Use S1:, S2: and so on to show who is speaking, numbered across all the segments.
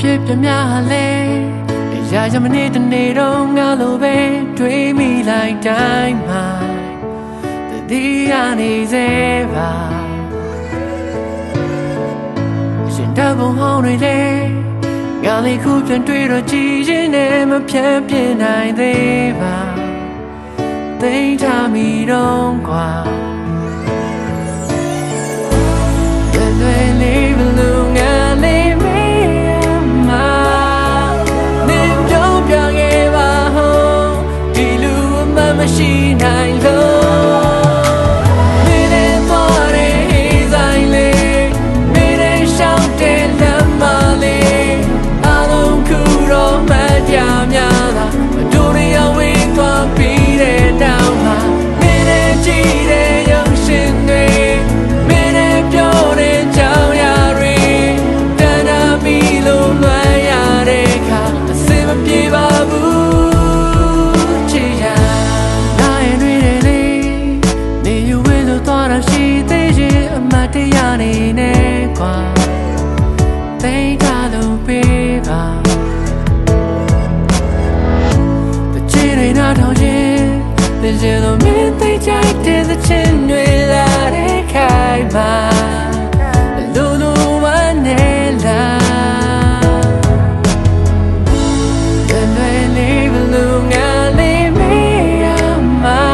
S1: ဖြစ်ပြများလဲရာရမနေတဲ့နေတော့ငါလိုပဲတွေးမိလိုက်တိုင်းမှာတတိယနေစေပါရှင်တဘုံဟောင်းတွေလေငါလေးခုပြန်တွေ့တော့ကြည်ရင်နဲ့မဖြတ်ပြနိုင်သေးပါသိထားမိတော့ကွာလွယ်လေးဘလူးငါလေးမေးမှာနေပြောပြခဲ့ပါဟောဒီလူအမှမရှိနိုင်လို့နေနဲ့သွားတဲ့ဆိုင်လေးနေနဲ့ရှောင်းတဲ့လမ်းမလေးအလုံးခုတော့မကြများလားတို့ရဝေးသွားပြီးတဲ့တောင်မှာနေနဲ့ကြည့်တဲ့ရုပ်ရှင်တွေတရားနေနဲ့ကွာသိထားလို့ပေးပါတချင်တွေနားထောင်ခြင်းတချင်လို့မင်းသိကြတဲ့တချင်တွေလာတဲ့ခိုင်ပါလူလူမနဲ့လာလွယ်လေးဘလူးငါလေးမေးရမှာ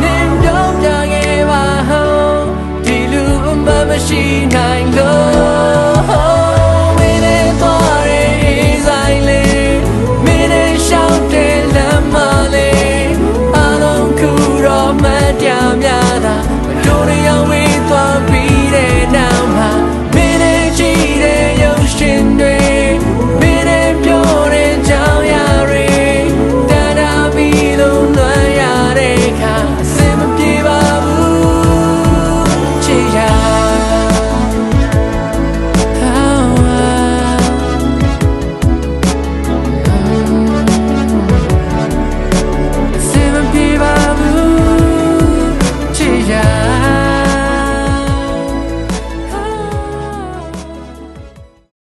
S1: နင်းတော့ပြခဲ့ပါဟောမရှိနိုင်လို့